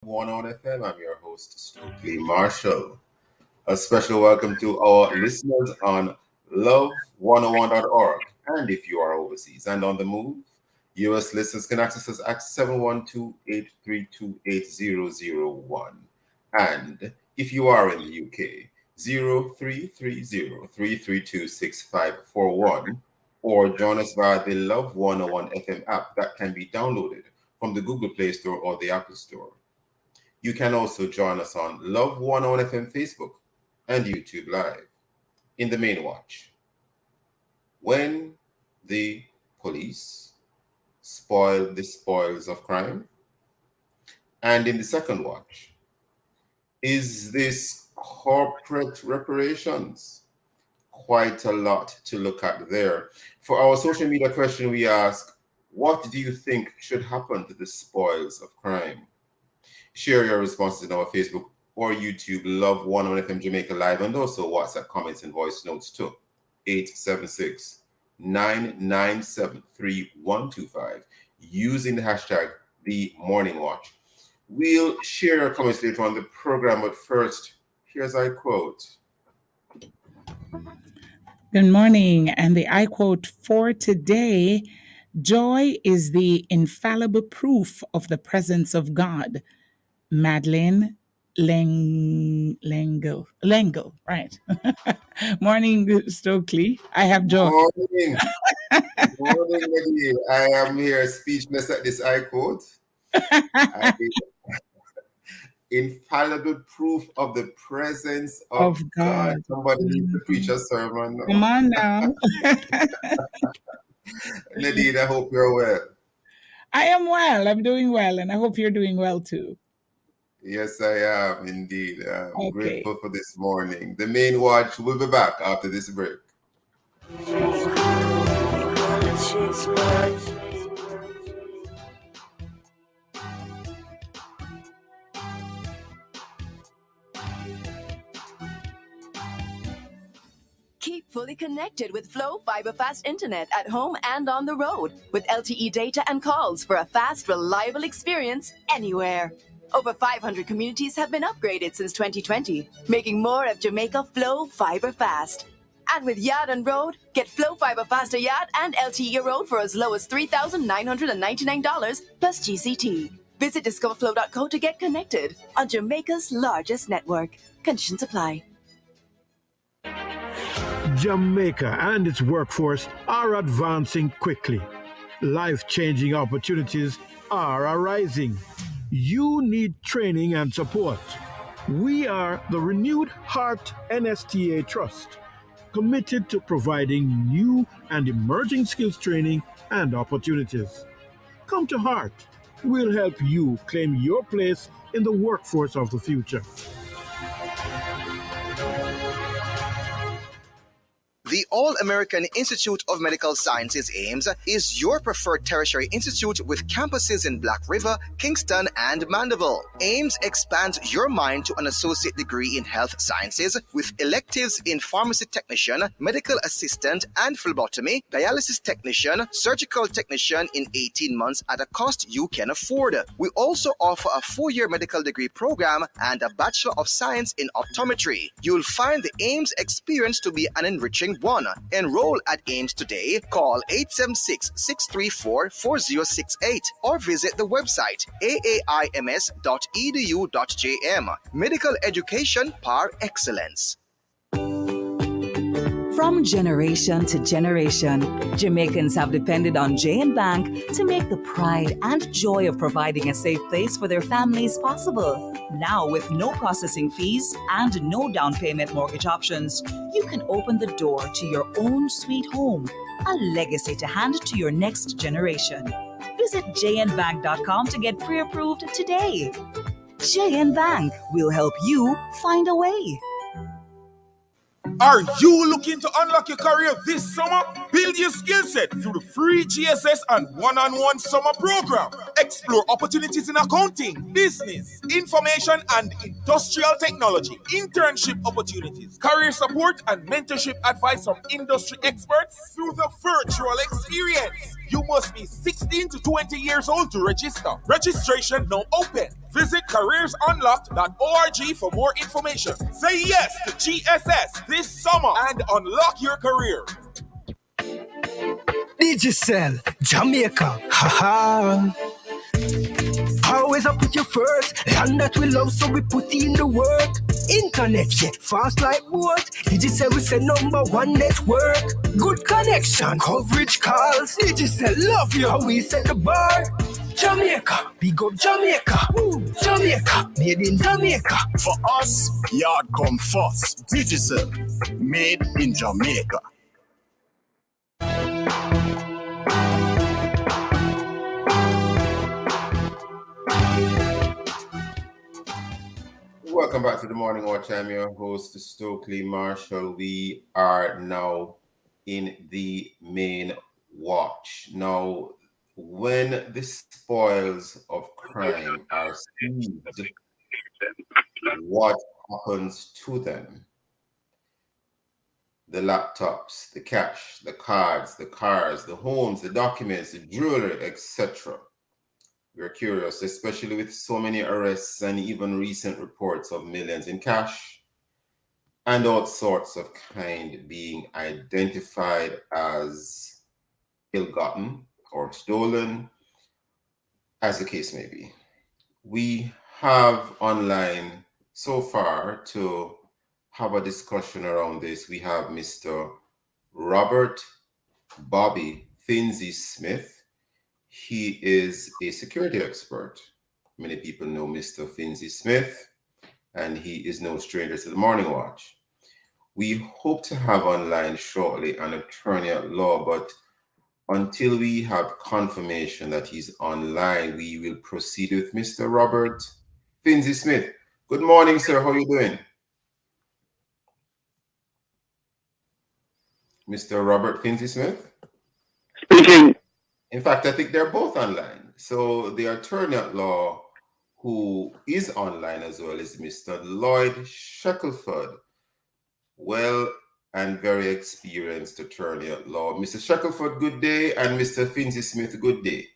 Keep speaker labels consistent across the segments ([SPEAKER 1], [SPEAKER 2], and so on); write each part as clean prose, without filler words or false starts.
[SPEAKER 1] One on FM. I'm your host, Stokeley Marshall. A special welcome to our listeners on love101.org. And if you are overseas and on the move, US listeners can access us at 712-832-8001. And if you are in the UK, 0330-332-6541, or join us via the Love 101 FM app that can be downloaded from the Google Play Store or the Apple Store. You can also join us on Love 101 FM Facebook and YouTube Live. In the main watch, when the police spoil the spoils of crime. And in the second watch, is this corporate reparations? Quite a lot to look at there. For our social media question, we ask, what do you think should happen to the spoils of crime? Share your responses in our Facebook or YouTube Love 101 FM Jamaica Live, and also WhatsApp comments and voice notes to 876-997-3125 using the hashtag The Morning Watch. We'll share your comments later on the program, but first, here's I quote.
[SPEAKER 2] Good morning. And the I quote for today: joy is the infallible proof of the presence of God. Madeline Lango, right. Morning, Stokely. I have joy.
[SPEAKER 1] Morning. Morning, lady. I am here speechless at this I quote. Infallible proof of the presence of God. Somebody needs to preach a sermon now.
[SPEAKER 2] Come on now.
[SPEAKER 1] Nadine, I hope you're well.
[SPEAKER 2] I am well. I'm doing well, and I hope you're doing well too.
[SPEAKER 1] Yes, I am indeed. I'm
[SPEAKER 2] Okay.
[SPEAKER 1] grateful for this morning. The main watch will be back after this break.
[SPEAKER 3] Keep fully connected with Flow Fiber Fast Internet at home and on the road with LTE data and calls for a fast, reliable experience anywhere. Over 500 communities have been upgraded since 2020, making more of Jamaica Flow Fiber Fast. And with Yard and Road, get Flow Fiber Faster Yard and LTE Road for as low as $3,999 plus GCT. Visit discoverflow.co to get connected on Jamaica's largest network. Conditions apply.
[SPEAKER 4] Jamaica and its workforce are advancing quickly. Life-changing opportunities are arising. You need training and support. We are the Renewed Heart NSTA Trust, committed to providing new and emerging skills training and opportunities. Come to Heart. We'll help you claim your place in the workforce of the future.
[SPEAKER 5] The All-American Institute of Medical Sciences (AIMS) is your preferred tertiary institute with campuses in Black River, Kingston, and Mandeville. AIMS expands your mind to an associate degree in health sciences with electives in pharmacy technician, medical assistant and phlebotomy, dialysis technician, surgical technician in 18 months at a cost you can afford. We also offer a 4-year medical degree program and a Bachelor of Science in optometry. You'll find the AIMS experience to be an enriching one. Enroll at AIMS today. Call 876-634-4068 or visit the website aaims.edu.jm. Medical education par excellence.
[SPEAKER 6] From generation to generation, Jamaicans have depended on J&B Bank to make the pride and joy of providing a safe place for their families possible. Now, with no processing fees and no down payment mortgage options, you can open the door to your own sweet home, a legacy to hand to your next generation. Visit jnbank.com to get pre-approved today. J&B Bank will help you find a way.
[SPEAKER 7] Are you looking to unlock your career this summer? Build your skill set through the free GSS and one-on-one summer program. Explore opportunities in accounting, business, information and industrial technology, internship opportunities, career support and mentorship advice from industry experts through the virtual experience. You must be 16 to 20 years old to register. Registration now open. Visit careersunlocked.org for more information. Say yes to GSS this summer and unlock your career.
[SPEAKER 8] Digicel, Jamaica, haha. Always I put you first, land that we love, so we put in the work. Internet, yeah, fast like boat. Digicel, we say #1 network. Good connection, coverage calls. Digicel, love you how we set the bar. Jamaica, big up Jamaica. Woo. Jamaica, made in Jamaica.
[SPEAKER 9] For us, yard come first. Digicel, made in Jamaica.
[SPEAKER 1] Welcome back to the Morning Watch. I'm your host, Stokeley Marshall. We are now in the main watch. Now, when the spoils of crime are seized, what happens to them? The laptops, the cash, the cards, the cars, the homes, the documents, the jewelry, etc. We're curious, especially with so many arrests and even recent reports of millions in cash and all sorts of kind being identified as ill-gotten or stolen, as the case may be. We have online so far to have a discussion around this. We have Mr. Robert Bobby Finzi Smith. He is a security expert. Many people know Mr. Finzi Smith, and he is no stranger to the Morning Watch. We hope to have online shortly an attorney at law, but until we have confirmation that he's online, we will proceed with Mr. Robert Finzi Smith. Good morning, sir. How are you doing? Mr. Robert Finzi Smith?
[SPEAKER 10] Speaking.
[SPEAKER 1] In fact, I think they're both online. So the attorney at law who is online as well is Mr. Lloyd Shackelford. Well and very experienced attorney at law. Mr. Shackelford, good day. And Mr. Finzi Smith, good day.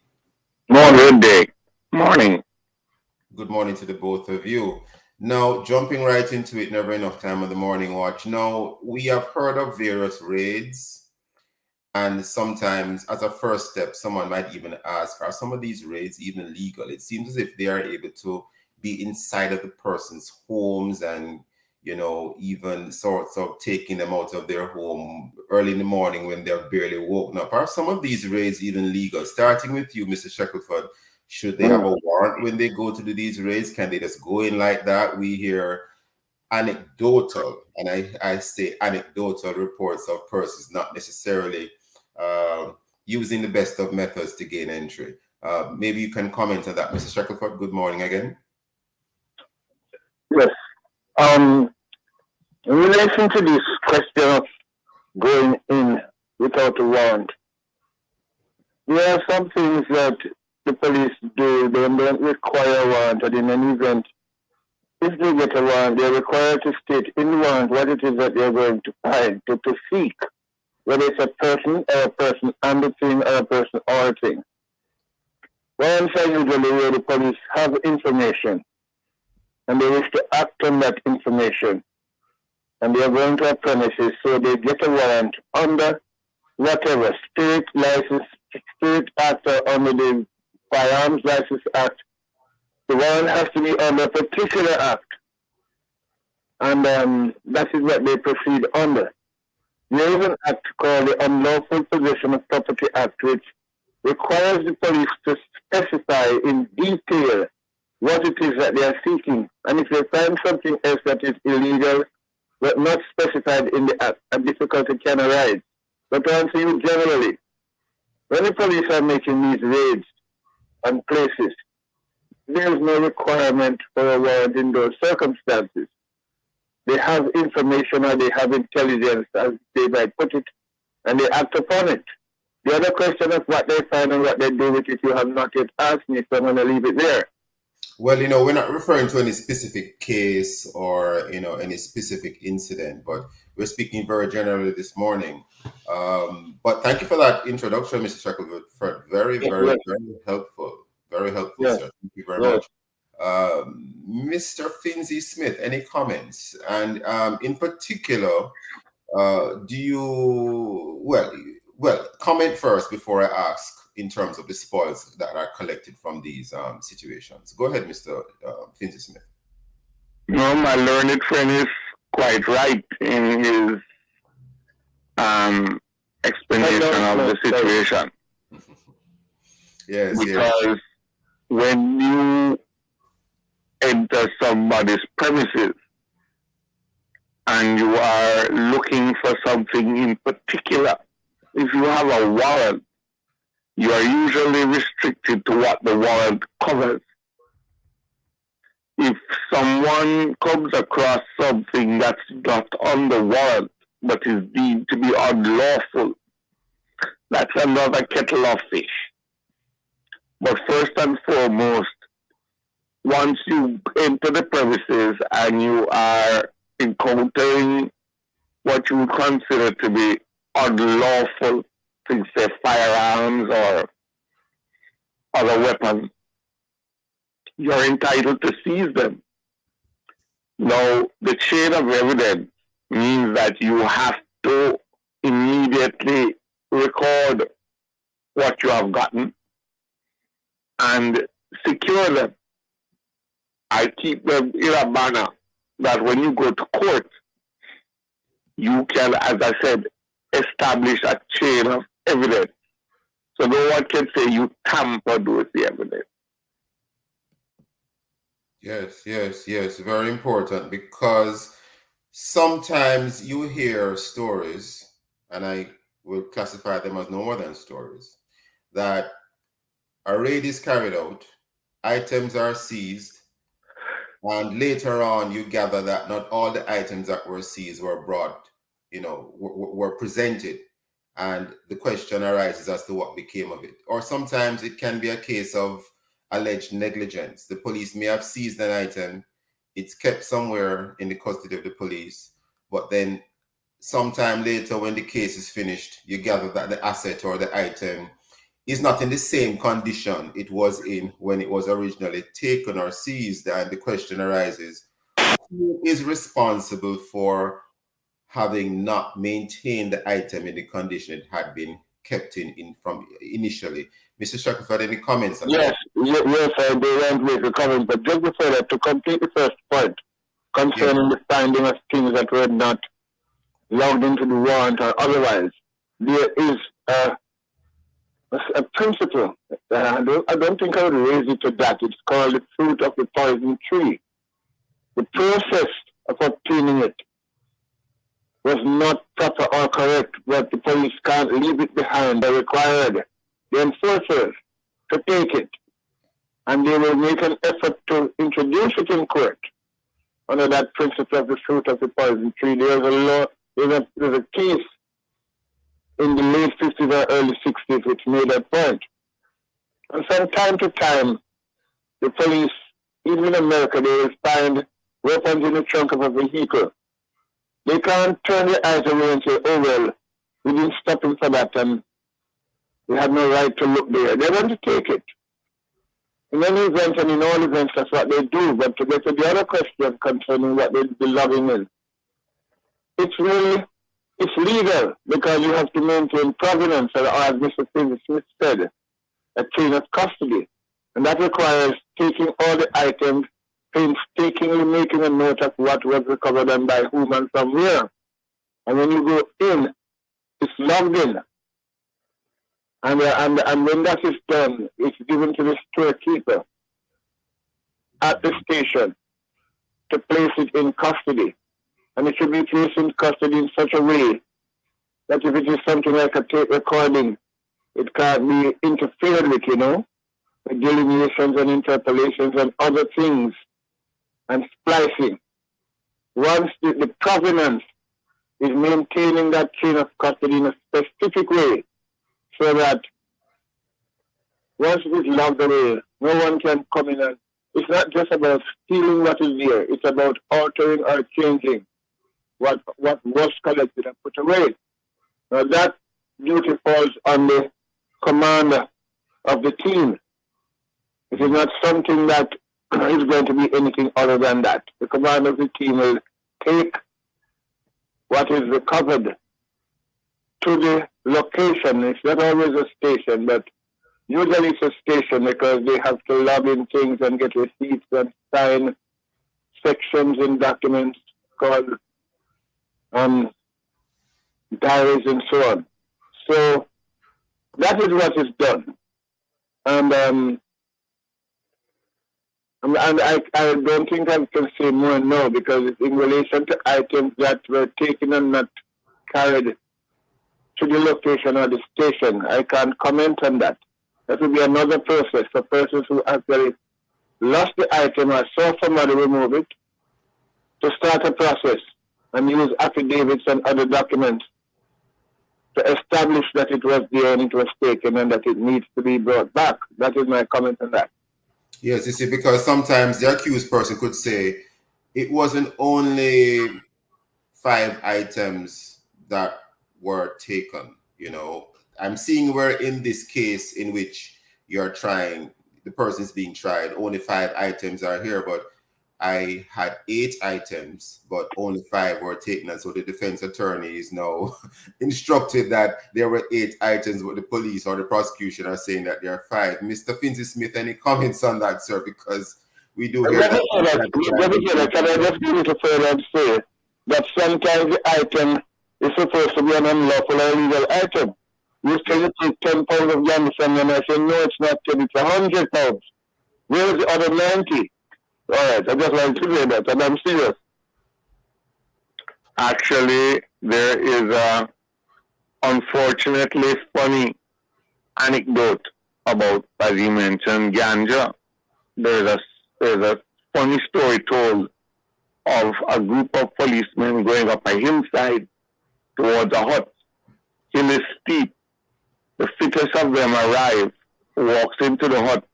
[SPEAKER 10] Good day. Morning.
[SPEAKER 1] Good morning to the both of you. Now, jumping right into it, never enough time on the Morning Watch. Now, we have heard of various raids. And sometimes, as a first step, someone might even ask, are some of these raids even legal? It seems as if they are able to be inside of the person's homes and, you know, even sorts of taking them out of their home early in the morning when they're barely woken up. Are some of these raids even legal? Starting with you, Mr. Shackelford, should they have a warrant when they go to do these raids? Can they just go in like that? We hear anecdotal, and I say anecdotal reports of persons not necessarily using the best of methods to gain entry. Maybe you can comment on that, Mr. Shackelford. Good morning again.
[SPEAKER 10] Yes. In relation to this question of going in without a warrant, there are some things that the police do. They don't require a warrant, and in an event, if they get a warrant, they're required to state in the warrant what it is that they're going to find, to seek. Whether it's a person or a person and a thing or a person or a thing. Warrants are usually where the police have information and they wish to act on that information. And they are going to a premises, so they get a warrant under whatever state license, state act or under the Firearms License Act. The warrant has to be under a particular act. And that is what they proceed under. There is an act called the Unlawful Possession of Property Act, which requires the police to specify in detail what it is that they are seeking. And if they find something else that is illegal, but not specified in the act, a difficulty can arise. But to answer you generally, when the police are making these raids on places, there is no requirement for a warrant in those circumstances. They have information or they have intelligence, as they might put it, and they act upon it. The other question of what they find and what they do with it, you have not yet asked me, so I'm going to leave it there.
[SPEAKER 1] Well, we're not referring to any specific case or, any specific incident, but we're speaking very generally this morning. But thank you for that introduction, Mr. Shackelford. Very, very,
[SPEAKER 10] Yes.
[SPEAKER 1] very helpful. Very helpful,
[SPEAKER 10] Yes.
[SPEAKER 1] sir. Thank you very
[SPEAKER 10] Yes.
[SPEAKER 1] much. Mr. Finzi Smith, any comments? And in particular, do you, well, comment first before I ask in terms of the spoils that are collected from these situations. Go ahead, Mr. Finzi Smith.
[SPEAKER 10] No, my learned friend is quite right in his explanation of the situation.
[SPEAKER 1] Yes,
[SPEAKER 10] because when you enter somebody's premises and you are looking for something in particular, if you have a warrant, you are usually restricted to what the warrant covers. If someone comes across something that's not on the warrant but is deemed to be unlawful, that's another kettle of fish. But first and foremost, once you enter the premises and you are encountering what you would consider to be unlawful things, say firearms or other weapons, you're entitled to seize them. Now, the chain of evidence means that you have to immediately record what you have gotten and secure them. I keep them in a manner that when you go to court, you can, as I said, establish a chain of evidence. So no one can say you tampered with the evidence.
[SPEAKER 1] Yes. Very important, because sometimes you hear stories, and I will classify them as no more than stories, that a raid is carried out, items are seized, and later on you gather that not all the items that were seized were brought, were presented. And the question arises as to what became of it. Or sometimes it can be a case of alleged negligence. The police may have seized an item, it's kept somewhere in the custody of the police, but then sometime later when the case is finished, you gather that the asset or the item is not in the same condition it was in when it was originally taken or seized. And the question arises, who is responsible for having not maintained the item in the condition it had been kept in from initially? Mr. Shackelford, any comments on that?
[SPEAKER 10] Yes, I do want to make a comment, but just before that, to complete the first point concerning the finding of things that were not logged into the warrant or otherwise, there is a principle. I don't think I would raise it to that. It's called the fruit of the poison tree. The process of obtaining it was not proper or correct, but the police can't leave it behind. They required the enforcers to take it, and they will make an effort to introduce it in court under that principle of the fruit of the poison tree. There's a law, there's a case in the late 50s or early 60s which made that point. And from time to time, the police, even in America, they will find weapons in the trunk of a vehicle. They can't turn their eyes away and say, oh well, we didn't stop him for that and we had no right to look there. They want to take it. In any event and in all events, that's what they do. But to get to the other question concerning what they'll be logging in, it's legal because you have to maintain provenance, or as Mr. Smith said, a chain of custody. And that requires taking all the items, painstakingly making a note of what was recovered and by whom and from where. And when you go in, it's logged in. And when that is done, it's given to the storekeeper at the station to place it in custody. And it should be placed in custody in such a way that if it is something like a tape recording, it can't be interfered with, the delineations and interpolations and other things and splicing. Once the provenance is maintaining that chain of custody in a specific way so that once it is locked away, no one can come in and it's not just about stealing what is there, it's about altering or changing what was collected and put away. Now that duty falls on the commander of the team. It is not something that is going to be anything other than that. The commander of the team will take what is recovered to the location. It's not always a station, but usually it's a station because they have to log in things and get receipts and sign sections in documents called diaries and so on. So that is what is done. And I don't think I can say more now because it's in relation to items that were taken and not carried to the location or the station. I can't comment on that. That will be another process for persons who actually lost the item or saw somebody remove it to start a process and use affidavits and other documents to establish that it was there and it was taken and that it needs to be brought back. That is my comment on that.
[SPEAKER 1] Yes, you see, because sometimes the accused person could say it wasn't only 5 items that were taken. You know, I'm seeing where in this case in which you're trying, the person is being tried, only 5 items are here, but I had 8 items, but only 5 were taken. And so the defense attorney is now instructed that there were 8 items, but the police or the prosecution are saying that there are 5. Mr. Finzi Smith, any comments on that, sir? Because we do hear that.
[SPEAKER 10] Can I just give it a further and say that sometimes the item is supposed to be an unlawful or illegal item. You say you take 10 pounds of Jameson and I say, no, it's not 10, it's 100 pounds. Where is the other 90? All right, I just want to say that, and I'm serious.
[SPEAKER 11] Actually, there is a unfortunately funny anecdote about, as you mentioned, ganja. There's a funny story told of a group of policemen going up a hillside towards a hut. Hill is steep. The fittest of them arrive, walks into the hut,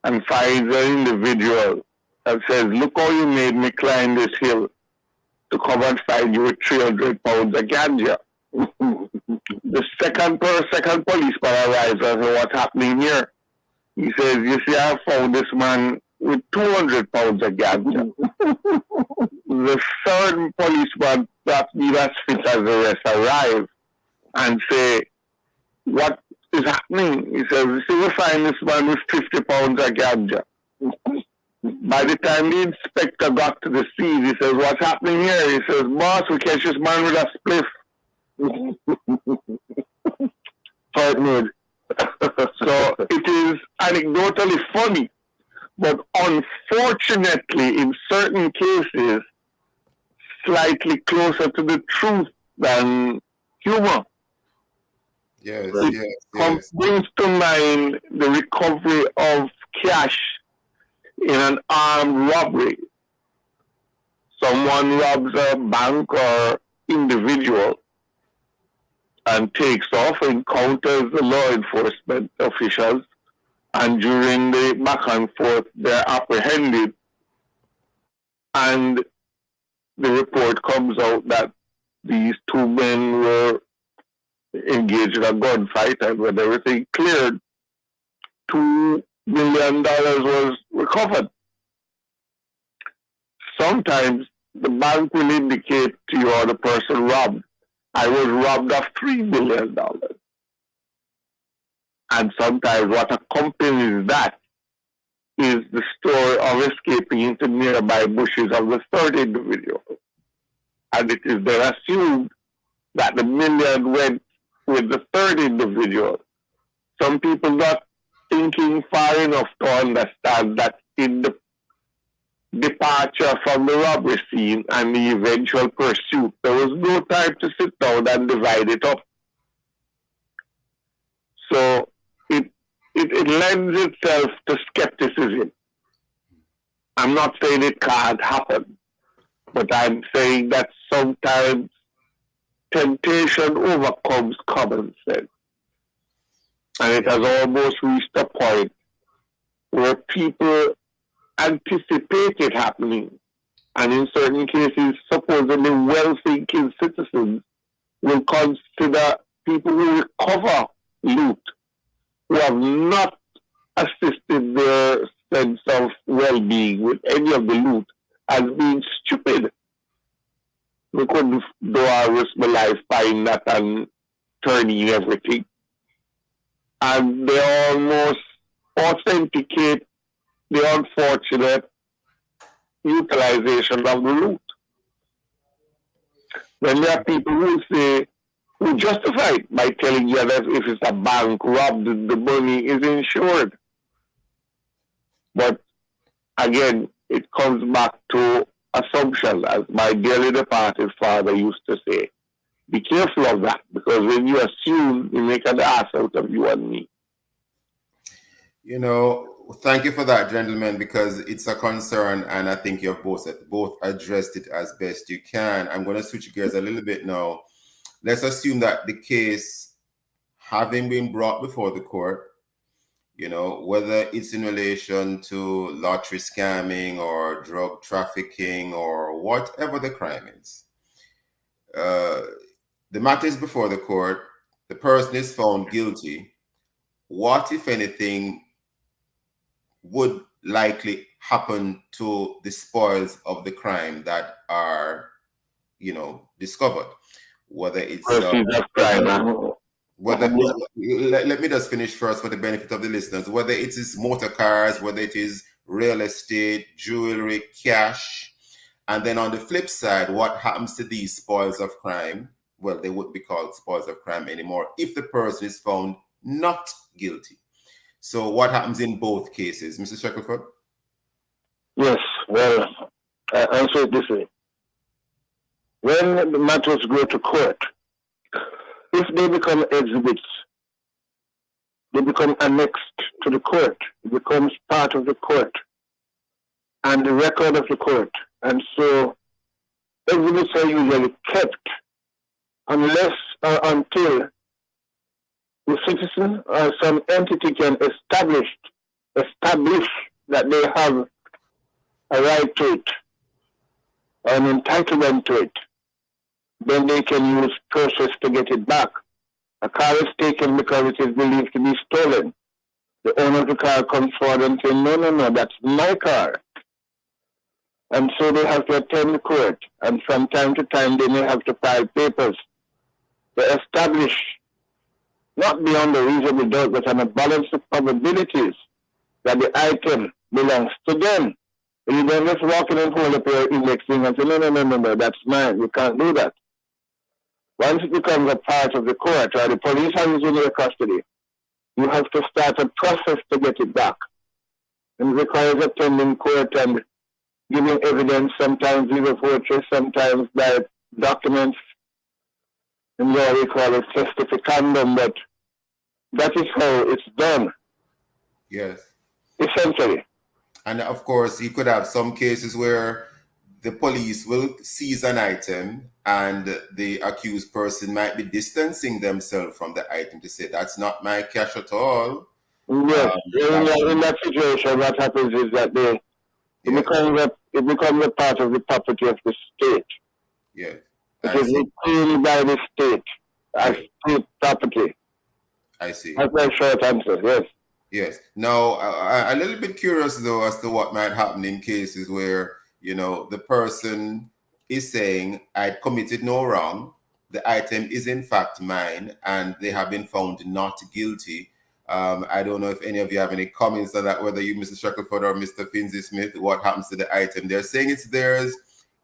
[SPEAKER 11] and finds an individual and says, look how you made me climb this hill to come and find you with 300 pounds of ganja. The second policeman arrives and says, what's happening here? He says, you see, I found this man with 200 pounds of ganja. The third policeman, perhaps not as fit as the rest, arrive and say, what is happening? He says, you see, we find this man with 50 pounds of ganja. By the time the inspector got to the scene, he says, what's happening here? He says, boss, we catch this man with a spliff. So it is anecdotally funny, but unfortunately, in certain cases, slightly closer to the truth than humor.
[SPEAKER 1] Yes,
[SPEAKER 11] Brings to mind the recovery of cash in an armed robbery. Someone robs a bank or individual and takes off, encounters the law enforcement officials, and during the back and forth, they're apprehended, and the report comes out that these 2 men were engaged in a gunfight, and when everything cleared, $2 million was recovered. Sometimes the bank will indicate to you or the person robbed, I was robbed of $3 million. And sometimes what accompanies that is the story of escaping into nearby bushes of the third individual. And it is then assumed that the million went with the third individual. Some people not thinking far enough to understand that in the departure from the robbery scene and the eventual pursuit, there was no time to sit down and divide it up. So it lends itself to skepticism. I'm not saying it can't happen, but I'm saying that sometimes temptation overcomes common sense. And it has almost reached a point where people anticipate it happening. And in certain cases, supposedly well-thinking citizens will consider people who recover loot, who have not assisted their sense of well-being with any of the loot, as being stupid. We couldn't do our risk my life buying that and turning everything. And they almost authenticate the unfortunate utilization of the loot. When there are people who justify it by telling you that if it's a bank robbed, the money is insured. But again, it comes back to assumption, as my dearly departed father used to say. Be careful of that, because when you assume, you make an ass out of you and me.
[SPEAKER 1] You know, thank you for that, gentlemen, because it's a concern, and I think you've both addressed it as best you can. I'm going to switch gears a little bit now. Let's assume that the case having been brought before the court, you know, whether it's in relation to lottery scamming or drug trafficking or whatever the crime is, the matter is before the court, the person is found guilty. What, if anything, would likely happen to the spoils of the crime that are, you know, discovered? Whether it's let me just finish first for the benefit of the listeners. Whether it is motor cars, whether it is real estate, jewelry, cash, and then on the flip side, what happens to these spoils of crime? Well, they wouldn't be called spoils of crime anymore if the person is found not guilty. So what happens in both cases, Mr. Shackelford?
[SPEAKER 10] Yes, well, I answer it this way. When the matters go to court, if they become exhibits, they become annexed to the court. It becomes part of the court and the record of the court. And so exhibits are usually kept unless or until the citizen or some entity can establish that they have a right to it, an entitlement to it. Then they can use process to get it back. A car is taken because it is believed to be stolen. The owner of the car comes forward and says, no, that's my car. And so they have to attend the court. And from time to time, they may have to file papers to establish, not beyond a reasonable doubt, but on a balance of probabilities, that the item belongs to them. You don't just walk in and hold up your index finger and say, no, that's mine. You can't do that. Once it becomes a part of the court or the police has it in their custody, you have to start a process to get it back. And it requires attending court and giving evidence, sometimes via fortress, sometimes by documents. In law we call it testificandum, but that is how it's done.
[SPEAKER 1] Yes.
[SPEAKER 10] Essentially.
[SPEAKER 1] And of course, you could have some cases where the police will seize an item and the accused person might be distancing themselves from the item to say, that's not my cash at all.
[SPEAKER 10] Yes, in that situation, what happens is that it becomes a part of the property of the state.
[SPEAKER 1] Yeah.
[SPEAKER 10] It is retained by the state as state property.
[SPEAKER 1] I see.
[SPEAKER 10] That's my short answer, yes.
[SPEAKER 1] Yes. Now, I'm a little bit curious, though, as to what might happen in cases where, you know, the person is saying, I committed no wrong, the item is in fact mine, and they have been found not guilty. I don't know if any of you have any comments on that, whether you, Mr. Shackelford or Mr. Finzi Smith, what happens to the item? They're saying it's theirs,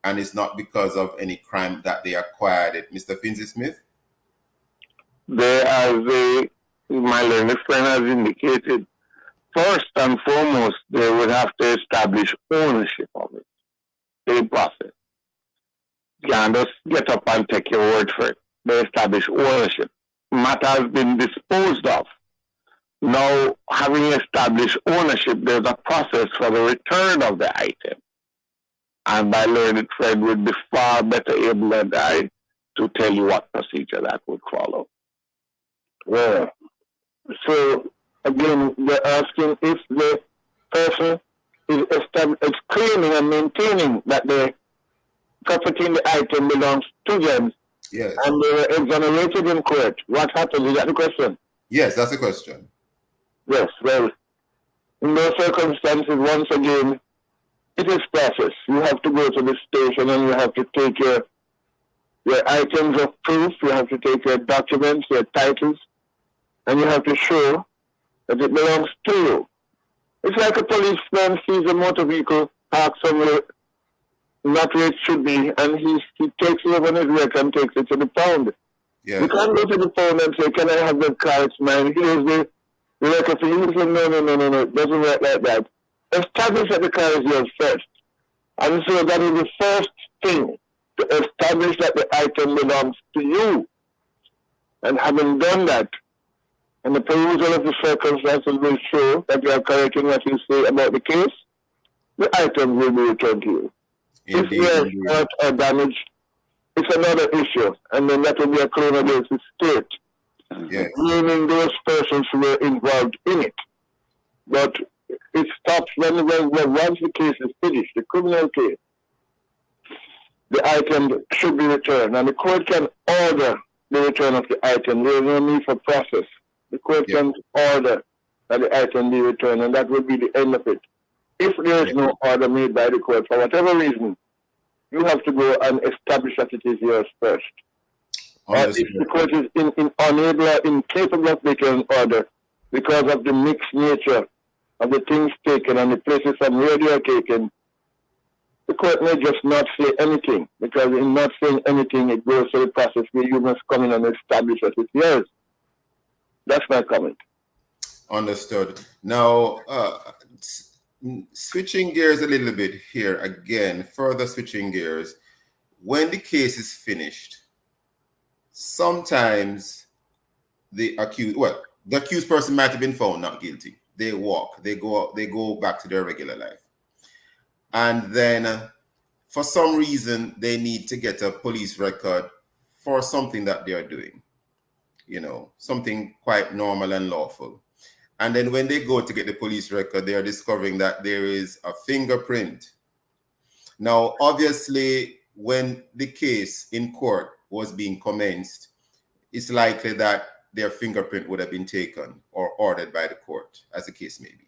[SPEAKER 1] and it's not because of any crime that they acquired it. Mr. Finzi Smith?
[SPEAKER 11] My learned friend has indicated, first and foremost, they would have to establish ownership of it. The process. You can't just get up and take your word for it. They establish ownership. Matter has been disposed of. Now, having established ownership, there's a process for the return of the item. And my learned friend would be far better able than I to to tell you what procedure that would follow.
[SPEAKER 10] Well, so again, they're asking if the person is claiming and maintaining that the property in the item belongs to them,
[SPEAKER 1] Yes.
[SPEAKER 10] and they were exonerated in court. What happens? Is that the question?
[SPEAKER 1] Yes, that's the question.
[SPEAKER 10] Yes. Well, in those circumstances, once again, it is process. You have to go to the station and you have to take your items of proof. You have to take your documents, your titles, and you have to show that it belongs to you. It's like a policeman sees a motor vehicle parked somewhere not where it should be, and he takes it over on his record and takes it to the pound.
[SPEAKER 1] Yeah.
[SPEAKER 10] You can't go to the pound and say, "Can I have the car? It's mine. Here's the record." So you say, no. It doesn't work like that. Establish that the car is yours first. And so that is the first thing, to establish that the item belongs to you. And having done that, and the perusal of the circumstances will show that you are correct in what you say about the case, the item will be returned to you. If there is hurt or damage, it's another issue, and then that will be a claim against the state, meaning those persons who were involved in it. But it stops when once the case is finished, the criminal case, the item should be returned, and the court can order the return of the item. There is no need for process. The court can order that the item be returned, and that would be the end of it. If there is no order made by the court, for whatever reason, you have to go and establish that it is yours first. Or if the court is unable or incapable of making an order because of the mixed nature of the things taken and the places from where they are taken, the court may just not say anything, because in not saying anything, it goes through the process where you must come in and establish that it's yours. That's my comment.
[SPEAKER 1] Understood. Now, switching gears a little bit here again, further switching gears. When the case is finished, sometimes the accused person might have been found not guilty. They go back to their regular life. And then for some reason, they need to get a police record for something that they are doing, something quite normal and lawful. And then when they go to get the police record, they are discovering that there is a fingerprint. Now, obviously, when the case in court was being commenced, it's likely that their fingerprint would have been taken or ordered by the court, as the case may be.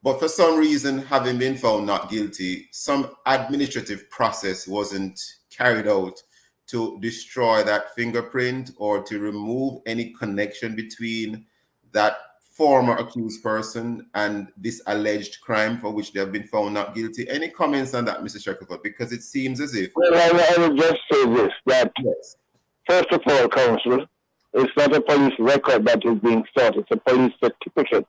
[SPEAKER 1] But for some reason, having been found not guilty, some administrative process wasn't carried out to destroy that fingerprint or to remove any connection between that former accused person and this alleged crime for which they have been found not guilty. Any comments on that, Mr. Shackelford? Because it seems as if...
[SPEAKER 10] Well, I will just say this, that first of all, Counsel, it's not a police record that is being sought, it's a police certificate.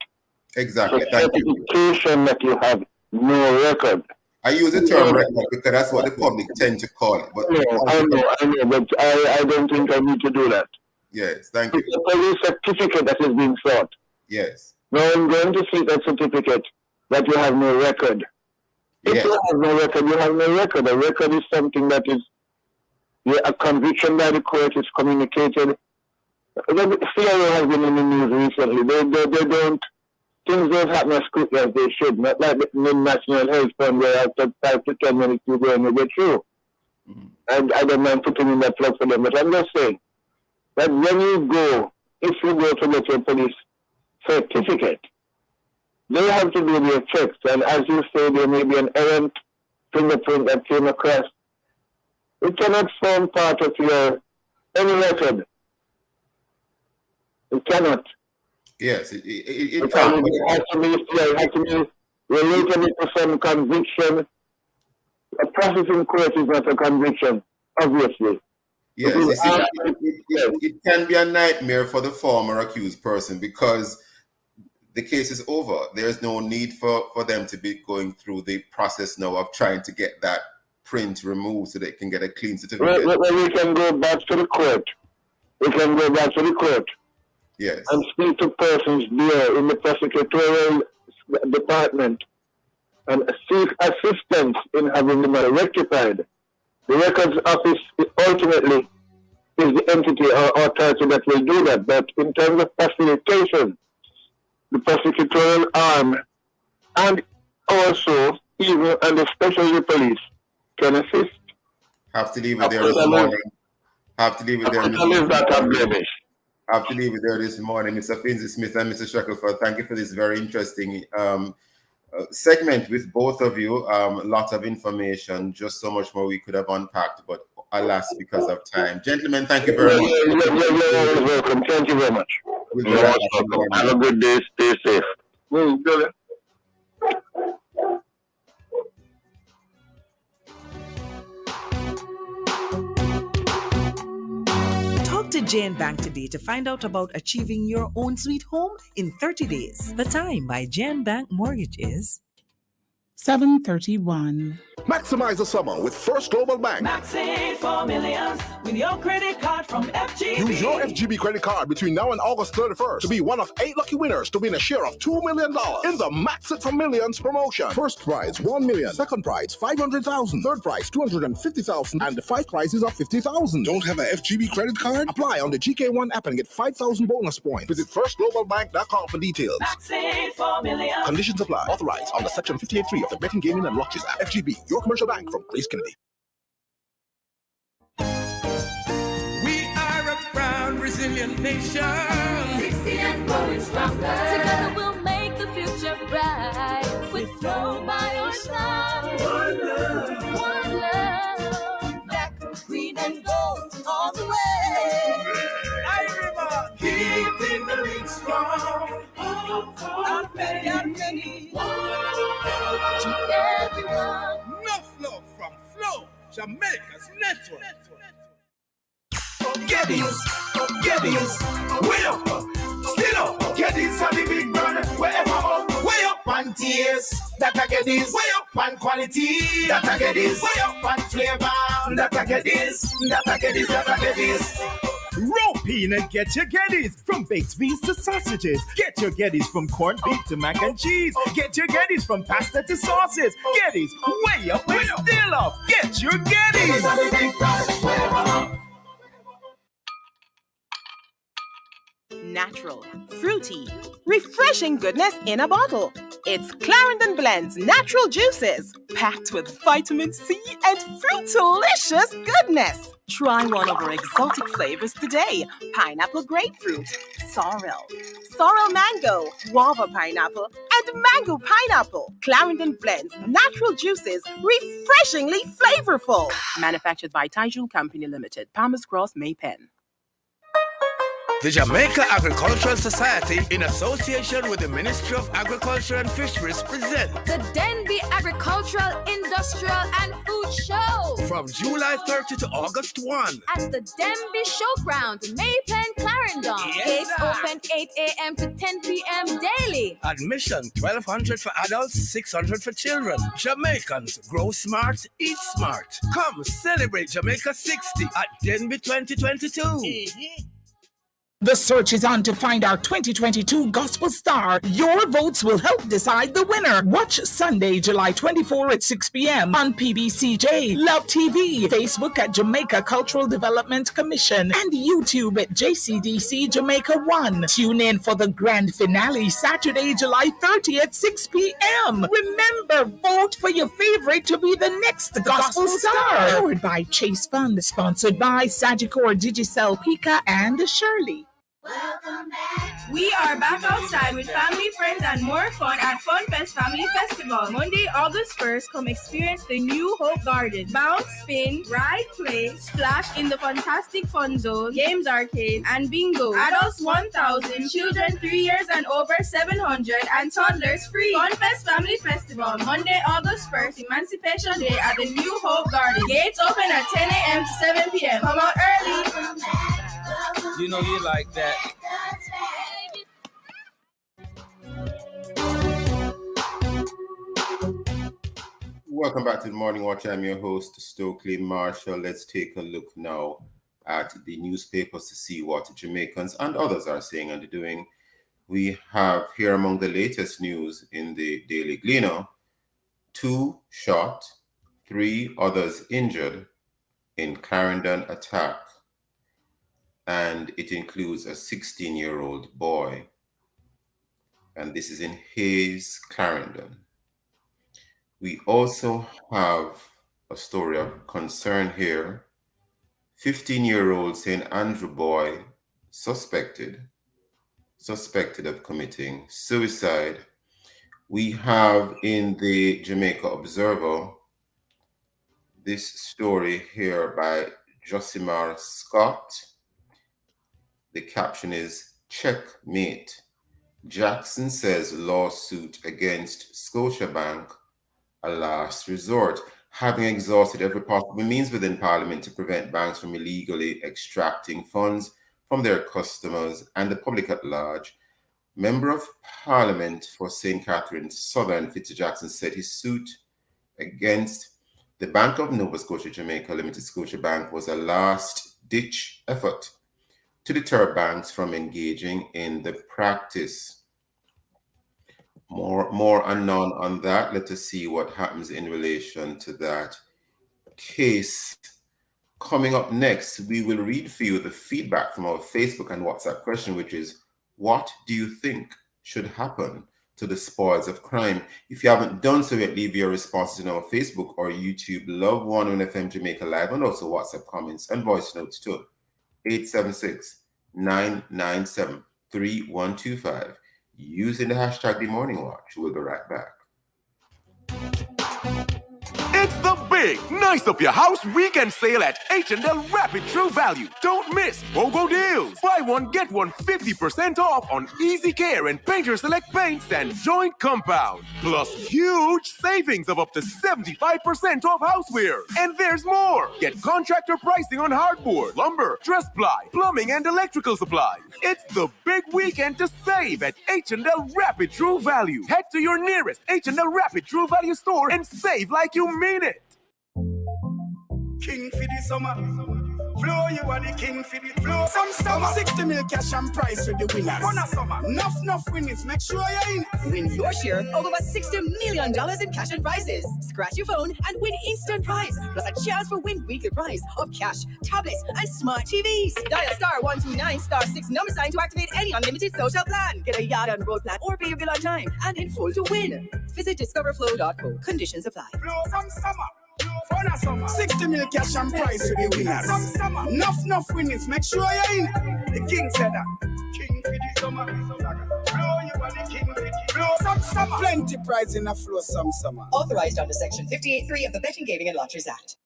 [SPEAKER 1] Exactly.
[SPEAKER 10] It's a certification that you have no record.
[SPEAKER 1] I use the term record because that's what the public tend to call it. But
[SPEAKER 10] I know, but I don't think I need to do that.
[SPEAKER 1] Yes, thank you.
[SPEAKER 10] It's a police certificate that is being sought.
[SPEAKER 1] Yes.
[SPEAKER 10] Now I'm going to see that certificate that you have no record. If you have no record, you have no record. A record is something that is a conviction by the court is communicated. The CIO has been in the news recently. They don't, things don't happen as quickly as they should. Not like the National Health Fund where after 5 to 10 minutes you go and you get through. And I don't mind putting in that plug for them, but I'm just saying that when you go, if you go to get your police certificate, they have to do their checks, and as you say, there may be an errant fingerprint that came across. It cannot form part of your any record. It cannot.
[SPEAKER 1] Yes, it
[SPEAKER 10] can't. It has to be related to some conviction. A processing court is not a conviction, obviously.
[SPEAKER 1] Yes, it can be a nightmare for the former accused person because the case is over. There's no need for them to be going through the process now of trying to get that print removed so they can get a clean certificate.
[SPEAKER 10] Well, we can go back to the court.
[SPEAKER 1] Yes.
[SPEAKER 10] And speak to persons there in the prosecutorial department and seek assistance in having the matter rectified. The records office ultimately is the entity or authority that will do that. But in terms of facilitation, the prosecutorial arm and also even and especially the police can assist.
[SPEAKER 1] Have to leave it there this morning. Have to leave it there. Have to leave it there this morning. Mr. Finzi Smith and Mr. Shackelford, thank you for this very interesting segment with both of you. A lot of information, just so much more we could have unpacked, but alas, because of time. Gentlemen, thank you very much.
[SPEAKER 10] You're welcome. Thank you very much.
[SPEAKER 11] Have a good day. Stay safe.
[SPEAKER 10] Good.
[SPEAKER 6] Talk to Jane Bank today to find out about achieving your own sweet home in 30 days. The time by Jane Bank Mortgage is
[SPEAKER 2] 7:31.
[SPEAKER 12] Maximize the summer with First Global Bank.
[SPEAKER 13] Maxi for millions with your credit card from FGB.
[SPEAKER 12] Use your FGB credit card between now and August 31st to be one of 8 lucky winners to win a share of $2 million in the Max It for Millions promotion. First prize $1 million, second prize $500,000, third prize $250,000, and the 5 prizes of $50,000. Don't have a FGB credit card? Apply on the GK1 app and get 5,000 bonus points. Visit firstglobalbank.com for details.
[SPEAKER 13] Maxi for millions.
[SPEAKER 12] Conditions apply. Authorized under Section 58.3 of the Betting, Gaming and Lotteries Act. FGB, your commercial bank from Grace Kennedy.
[SPEAKER 13] We are a proud, resilient nation.
[SPEAKER 14] 60 and growing stronger. Together we'll make the future bright. With Flow by our side. One love. Black, green, and gold all the way.
[SPEAKER 13] Everyone, keeping the lead strong. Out many. To everyone. No flow from Flow, Jamaica's network.
[SPEAKER 7] Geddes, way up, still up. Geddes are the big brother, wherever up. Way up on tears, that I get this. Way up on quality, that I get this. Way up on flavor, that I get this. That I get this, that I get this.
[SPEAKER 15] Roll pin and get your Geddes. From baked beans to sausages. Get your Geddes from corned beef to mac and cheese. Get your Geddes from pasta to sauces. Geddes, way up and still up. Get your Geddes.
[SPEAKER 16] Natural, fruity, refreshing goodness in a bottle. It's Clarendon Blends Natural Juices, packed with vitamin C and fruit-delicious goodness. Try one of our exotic flavors today. Pineapple grapefruit, sorrel mango, guava pineapple, and mango pineapple. Clarendon Blends Natural Juices, refreshingly flavorful. Manufactured by Taijun Company Limited, Palmer's Cross, Maypen.
[SPEAKER 17] The Jamaica Agricultural Society, in association with the Ministry of Agriculture and Fisheries, present
[SPEAKER 14] the Denby Agricultural, Industrial and Food Show
[SPEAKER 17] from July 30 to August 1
[SPEAKER 14] at the Denby Showground, Maypen, Clarendon.
[SPEAKER 17] Yes,
[SPEAKER 14] Gates open 8 a.m. to 10 p.m. daily.
[SPEAKER 17] Admission $1,200 for adults, $600 for children. Jamaicans, grow smart, eat smart. Come celebrate Jamaica 60 at Denby 2022.
[SPEAKER 2] The search is on to find our 2022 Gospel Star. Your votes will help decide the winner. Watch Sunday, July 24 at 6 p.m. on PBCJ, Love TV, Facebook at Jamaica Cultural Development Commission, and YouTube at JCDC Jamaica 1. Tune in for the grand finale, Saturday, July 30 at 6 p.m. Remember, vote for your favorite to be the next Gospel Star. Powered by Chase Fund, sponsored by Sagicor, Digicel, Pika, and Shirley.
[SPEAKER 18] We are back outside with family, friends, and more fun at FunFest Family Festival. Monday, August 1st, come experience the new Hope Garden. Bounce, spin, ride, play, splash in the fantastic fun zone, games arcade, and bingo. Adults 1,000, children 3 years and over 700, and toddlers free. FunFest Family Festival, Monday, August 1st, Emancipation Day at the new Hope Garden. Gates open at 10 a.m. to 7 p.m. Come out early.
[SPEAKER 17] You know you like that.
[SPEAKER 1] Welcome back to the Morning Watch. I'm your host, Stokeley Marshall. Let's take a look now at the newspapers to see what Jamaicans and others are saying and doing. We have here among the latest news in the Daily Gleaner, 2 shot, 3 others injured in Clarendon attack. and it includes a 16-year-old boy. And this is in Hayes, Clarendon. We also have a story of concern here. 15-year-old St. Andrew boy suspected of committing suicide. We have in the Jamaica Observer this story here by Josimar Scott. The caption is "Checkmate. Jackson says lawsuit against Scotiabank a last resort." Having exhausted every possible means within Parliament to prevent banks from illegally extracting funds from their customers and the public at large, Member of Parliament for St. Catharines Southern Fitzgerald Jackson said his suit against the Bank of Nova Scotia Jamaica Limited Scotiabank was a last-ditch effort to deter banks from engaging in the practice. More unknown on that. Let us see what happens in relation to that case. Coming up next, we will read for you the feedback from our Facebook and WhatsApp question, which is, what do you think should happen to the spoils of crime? If you haven't done so yet, leave your responses in our Facebook or YouTube Love 101 FM Jamaica Live, and also WhatsApp comments and voice notes to 876-997-3125 using the hashtag The Morning Watch. We'll be right back.
[SPEAKER 7] It's the big Nice Up Your House weekend sale at H&L Rapid True Value. Don't miss BOGO deals. Buy one, get one 50% off on Easy Care and Painter Select Paints and Joint Compound. Plus huge savings of up to 75% off houseware. And there's more. Get contractor pricing on hardboard, lumber, dress ply, plumbing, and electrical supplies. It's the big weekend to save at H&L Rapid True Value. Head to your nearest H&L Rapid True Value store and save like you mean it.
[SPEAKER 19] King for the summer. Flow, you are the king for the flow. Some summer 60 mil cash and prize for the winners. Run a summer. Enough winnings. Make sure you're in.
[SPEAKER 20] Win your share of over $60 million in cash and prizes. Scratch your phone and win instant prize. Plus a chance for win weekly prize of cash, tablets, and smart TVs. Dial *129*6 number sign to activate any unlimited social plan. Get a yard and road plan or pay your bill on time and in full to win. Visit discoverflow.co. Conditions apply.
[SPEAKER 19] Flow some summer. For the summer. 60 mil cash and prize for the winners. Some summer. Enough winnings. Make sure you're in. The king said that. King for the summer. Flow, you are the king for the flow. Some summer. Plenty prize in a flow some summer.
[SPEAKER 20] Authorized under Section 58.3 of the Betting, Gaming and Lotteries Act.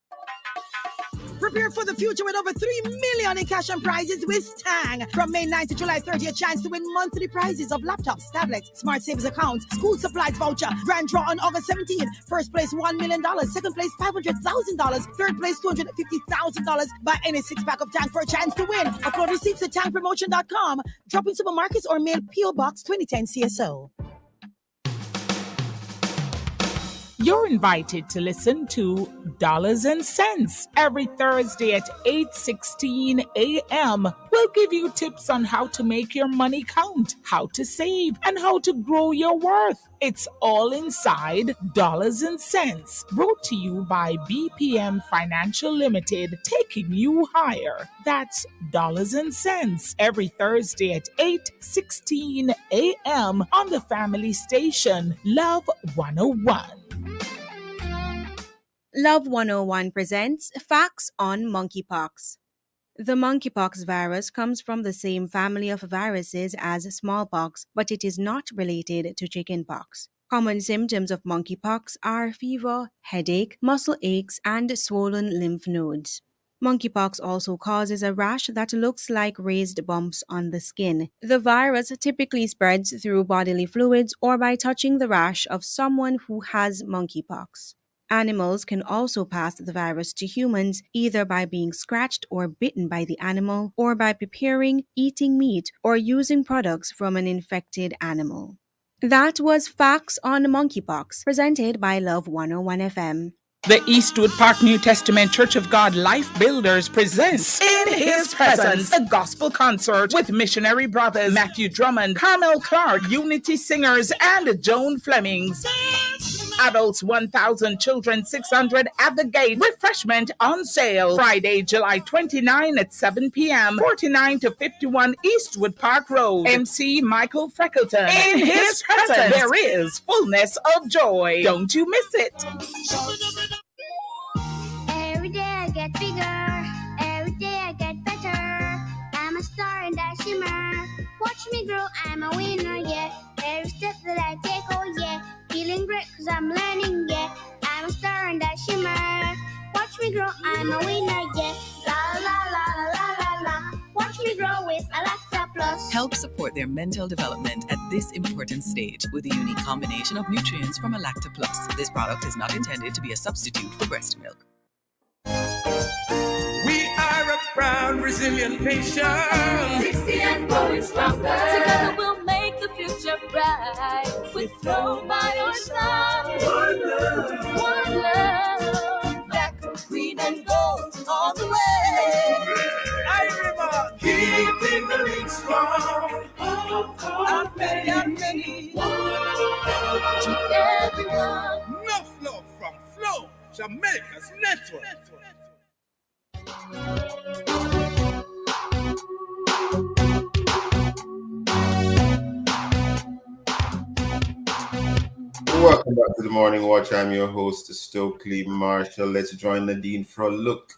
[SPEAKER 21] Prepare for the future with over $3 million in cash and prizes with Tang. From May 9th to July 30th, a chance to win monthly prizes of laptops, tablets, smart savings accounts, school supplies voucher. Grand draw on August 17th. First place $1 million. Second place $500,000. Third place $250,000. Buy any 6-pack of Tang for a chance to win. Upload receipts at tangpromotion.com. Drop in supermarkets or mail P.O. Box 2010 CSO.
[SPEAKER 2] You're invited to listen to Dollars and Cents every Thursday at 8:16 a.m. We'll give you tips on how to make your money count, how to save, and how to grow your worth. It's all inside Dollars and Cents, brought to you by BPM Financial Limited, taking you higher. That's Dollars and Cents every Thursday at 8:16 a.m. on the family station Love 101.
[SPEAKER 22] Love 101 presents Facts on Monkeypox. The monkeypox virus comes from the same family of viruses as smallpox, but it is not related to chickenpox. Common symptoms of monkeypox are fever, headache, muscle aches, and swollen lymph nodes. Monkeypox also causes a rash that looks like raised bumps on the skin. The virus typically spreads through bodily fluids or by touching the rash of someone who has monkeypox. Animals can also pass the virus to humans either by being scratched or bitten by the animal or by preparing, eating meat, or using products from an infected animal. That was Facts on Monkeypox, presented by Love 101 FM.
[SPEAKER 2] The Eastwood Park New Testament Church of God Life Builders presents In His Presence, a gospel concert with missionary brothers Matthew Drummond, Carmel Clark, Unity Singers, and Joan Flemings. Adults 1,000, children 600 at the gate. Refreshment on sale. Friday, July 29 at 7 p.m. 49 to 51 Eastwood Park Road. MC Michael Freckleton. In his presence, there is fullness of joy. Don't you miss it.
[SPEAKER 14] Every day I get bigger, every day I get better. I'm a star in that shimmer. Watch me grow, I'm a winner, yeah. Every step that I take, oh yeah. Feeling great cause I'm learning, yeah. I'm a star in that shimmer. Watch me grow, I'm a winner, yeah. La la la la la la la. Watch me grow with a Lacta Plus.
[SPEAKER 6] Help support their mental development at this important stage with a unique combination of nutrients from Lacta Plus. This product is not intended to be a substitute for breast milk.
[SPEAKER 13] We are a proud, resilient nation.
[SPEAKER 14] 60 and growing stronger. Together we'll make the future bright. With Flow by our side. One love. One love. Black, green, and gold all the way.
[SPEAKER 13] I remember keeping the link strong. I've many. To everyone. Enough love from Flow, Jamaica's network.
[SPEAKER 1] Welcome back to the Morning Watch. I'm your host, Stokeley Marshall. Let's join Nadine for a look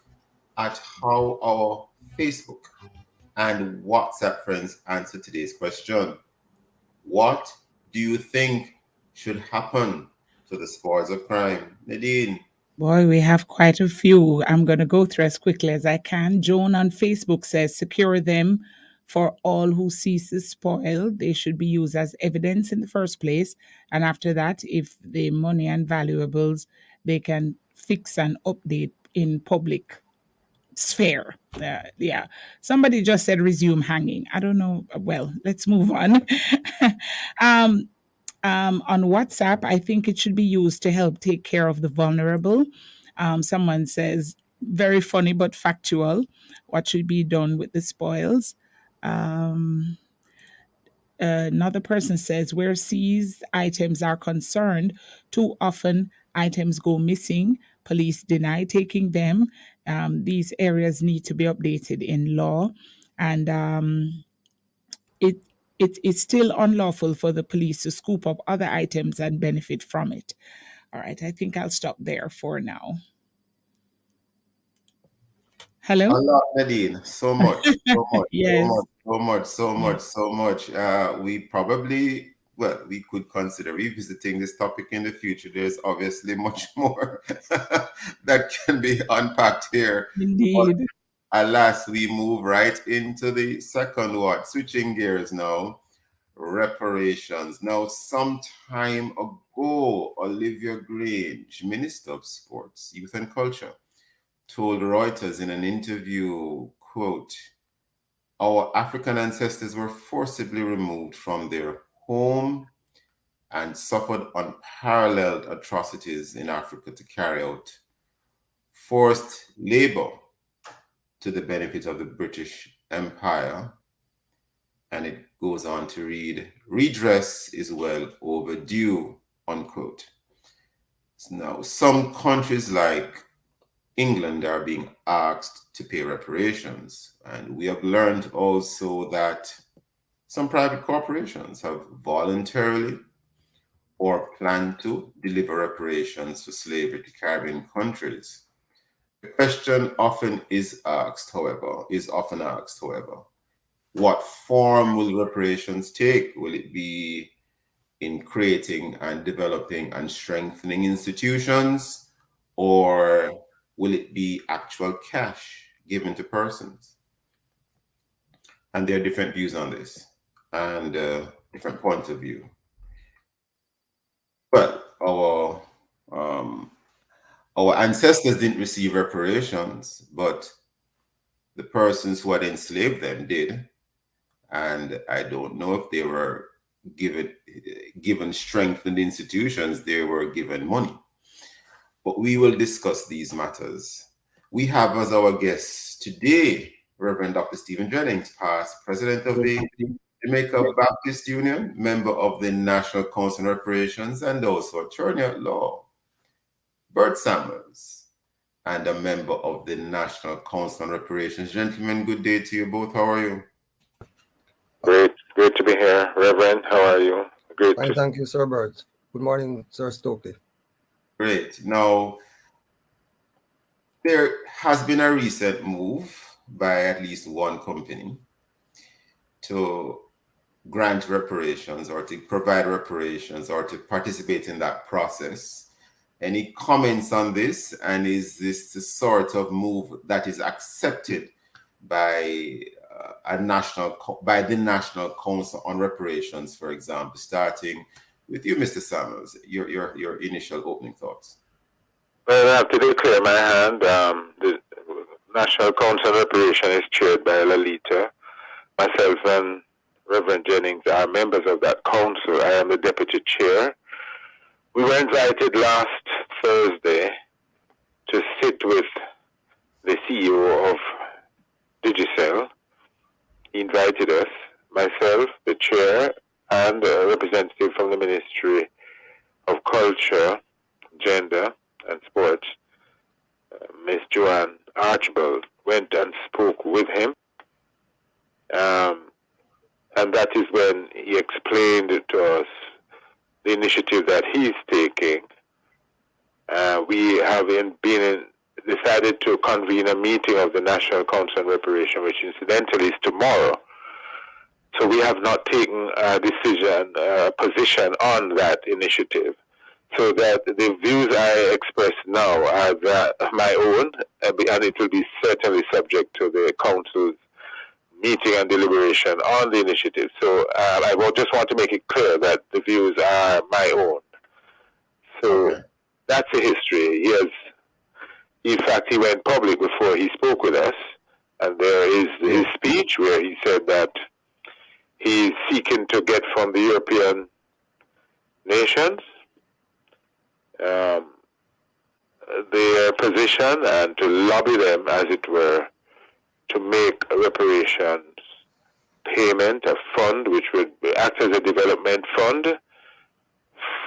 [SPEAKER 1] at how our Facebook and WhatsApp friends answer today's question. What do you think should happen to the spoils of crime? Nadine.
[SPEAKER 2] Boy, we have quite a few. I'm going to go through as quickly as I can. Joan on Facebook says, secure them for all who seize the spoil. They should be used as evidence in the first place. And after that, if the money and valuables, they can fix and update in public sphere. Yeah. Somebody just said resume hanging. I don't know. Well, let's move on. On WhatsApp, I think it should be used to help take care of the vulnerable. Someone says, very funny but factual. What should be done with the spoils? Another person says, where seized items are concerned, too often items go missing. Police deny taking them. These areas need to be updated in law. And it's still unlawful for the police to scoop up other items and benefit from it. All right, I think I'll stop there for now. Hello?
[SPEAKER 1] A lot, Nadine. So much.
[SPEAKER 2] Yes.
[SPEAKER 1] So much. We probably, we could consider revisiting this topic in the future. There's obviously much more that can be unpacked here.
[SPEAKER 2] Indeed.
[SPEAKER 1] But alas, we move right into the second one. Switching gears now. Reparations. Now, some time ago, Olivia Grange, Minister of Sports, Youth and Culture, told Reuters in an interview, quote, our African ancestors were forcibly removed from their home and suffered unparalleled atrocities in Africa to carry out forced labor to the benefit of the British Empire. And it goes on to read, redress is well overdue, unquote. Now, some countries like England are being asked to pay reparations. And we have learned also that some private corporations have voluntarily or plan to deliver reparations for slavery to Caribbean countries. The question often is often asked, however, what form will reparations take? Will it be in creating and developing and strengthening institutions, or will it be actual cash given to persons? And there are different views on this and different points of view. But our ancestors didn't receive reparations, but the persons who had enslaved them did. And I don't know if they were given strengthened institutions, they were given money. But we will discuss these matters. We have as our guest today, Reverend Dr. Stephen Jennings, past president of the Jamaica Baptist Union, member of the National Council on Reparations, and also attorney at law. Bert Samuels, and a member of the National Council on Reparations. Gentlemen, good day to you both. How are you?
[SPEAKER 3] Great to be here. Reverend, how are you?
[SPEAKER 4] Fine, thank you, Sir Bert. Good morning, Sir Stokeley.
[SPEAKER 1] Great. Now, there has been a recent move by at least one company to grant reparations or to provide reparations or to participate in that process. Any comments on this? And is this the sort of move that is accepted by the National Council on Reparations, for example? Starting with you, Mr. Samuels, your initial opening thoughts.
[SPEAKER 3] Well, I have to declare my hand. The National Council on Reparation is chaired by Lalita. Myself and Reverend Jennings are members of that council. I am the deputy chair. We were invited last Thursday to sit with the CEO of Digicel. He invited us, myself, the chair, and a representative from the Ministry of Culture, Gender, and Sports, Miss Joanne Archibald, went and spoke with him. And that is when he explained to us the initiative that he's taking. We have decided to convene a meeting of the National Council on Reparation, which incidentally is tomorrow. So we have not taken a position on that initiative. So that the views I express now are my own, and it will be certainly subject to the Council's meeting and deliberation on the initiative. So I just want to make it clear that the views are my own. So that's the history. In fact, he went public before he spoke with us, and there is his speech where he said that he's seeking to get from the European nations their position and to lobby them, as it were, to make a reparations payment, a fund which would act as a development fund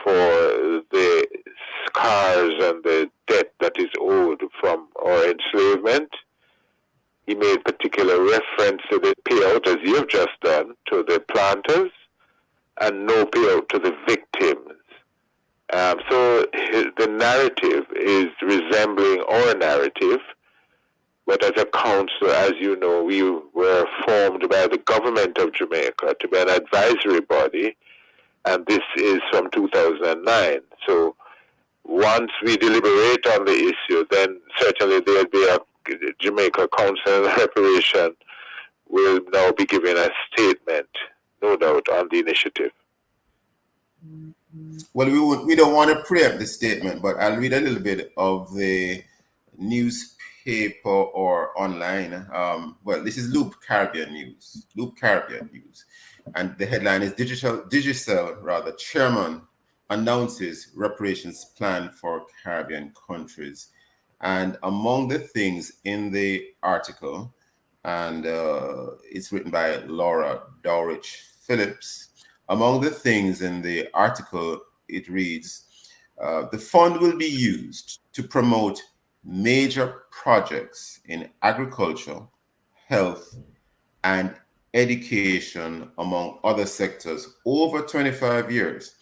[SPEAKER 3] for the scars and the debt that is owed from our enslavement. He made particular reference to the payout, as you have just done, to the planters, and no payout to the victims. So the narrative is resembling our narrative, but as a council, as you know, we were formed by the government of Jamaica to be an advisory body, and this is from 2009. So once we deliberate on the issue, then certainly there'll be a Jamaica Council on Reparation will now be giving a statement, no doubt, on the initiative.
[SPEAKER 1] Well, we don't want to preempt the statement, but I'll read a little bit of the newspaper or online. This is Loop Caribbean News. And the headline is Digicel, chairman announces reparations plan for Caribbean countries. And among the things in the article, and it's written by Laura Dowrich Phillips, among the things in the article, it reads, the fund will be used to promote major projects in agriculture, health, and education, among other sectors, over 25 years.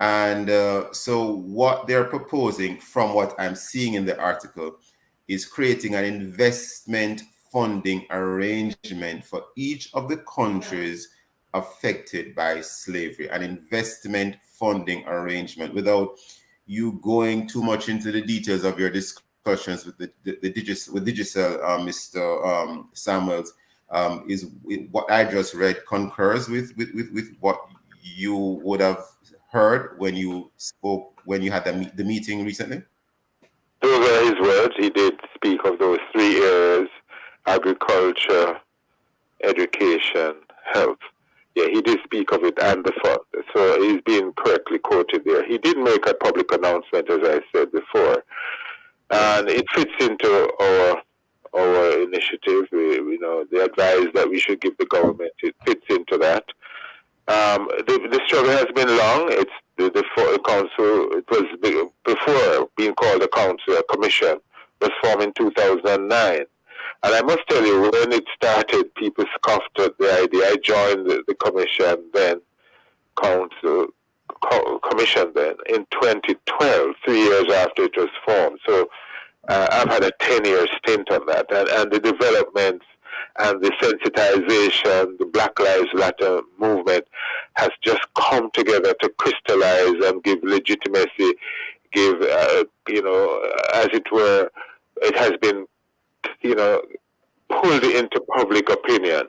[SPEAKER 1] And so what they're proposing, from what I'm seeing in the article, is creating an investment funding arrangement for each of the countries affected by slavery, an investment funding arrangement. Without you going too much into the details of your discussions with Digicel, Mr. Samuels, is what I just read concurs with what you would have heard when you spoke, when you had the meeting recently?
[SPEAKER 3] Those are his words. He did speak of those three areas: agriculture, education, health. Yeah, he did speak of it and the fund. So he's being correctly quoted there. He did make a public announcement, as I said before, and it fits into our initiative. The advice that we should give the government, it fits into that. The struggle has been long. It's the council. It was before being called a council, a commission was formed in 2009. And I must tell you, when it started, people scoffed at the idea. I joined the commission then, commission then, in 2012, 3 years after it was formed. So I've had a 10-year stint on that. And the developments and the sensitization, the Black Lives Matter movement has just come together to crystallize and give legitimacy, give, as it were, it has been, pulled into public opinion.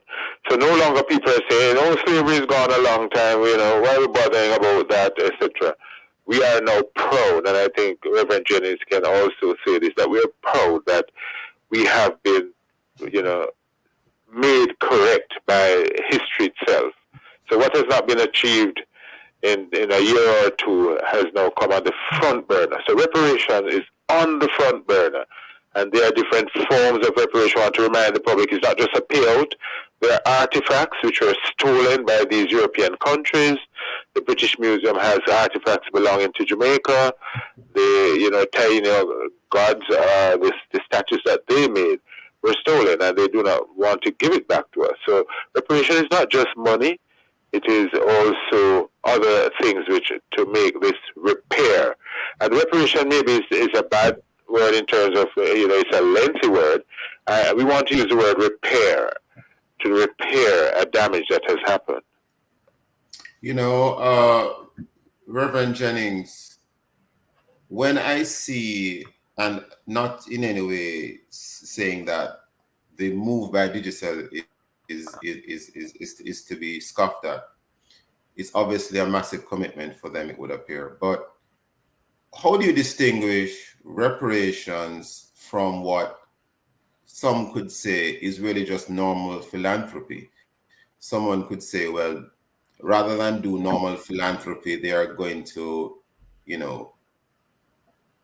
[SPEAKER 3] So no longer people are saying, oh, slavery's gone a long time, why are we bothering about that, etc. We are now proud, and I think Reverend Jennings can also say this, that we are proud that we have been, made correct by history itself. So what has not been achieved in a year or two has now come on the front burner. So reparation is on the front burner. And there are different forms of reparation. I want to remind the public, it's not just a payout. There are artifacts which were stolen by these European countries. The British Museum has artifacts belonging to Jamaica. The tiny gods, the statues that they made were stolen, and they do not want to give it back to us. So reparation is not just money. It is also other things which to make this repair. And reparation maybe is a bad word in terms of, it's a lengthy word. We want to use the word repair, to repair a damage that has happened.
[SPEAKER 1] Reverend Jennings, when I see, and not in any way saying that the move by Digicel is to be scoffed at, it's obviously a massive commitment for them, it would appear. But how do you distinguish reparations from what some could say is really just normal philanthropy? Someone could say, well, rather than do normal philanthropy, they are going to,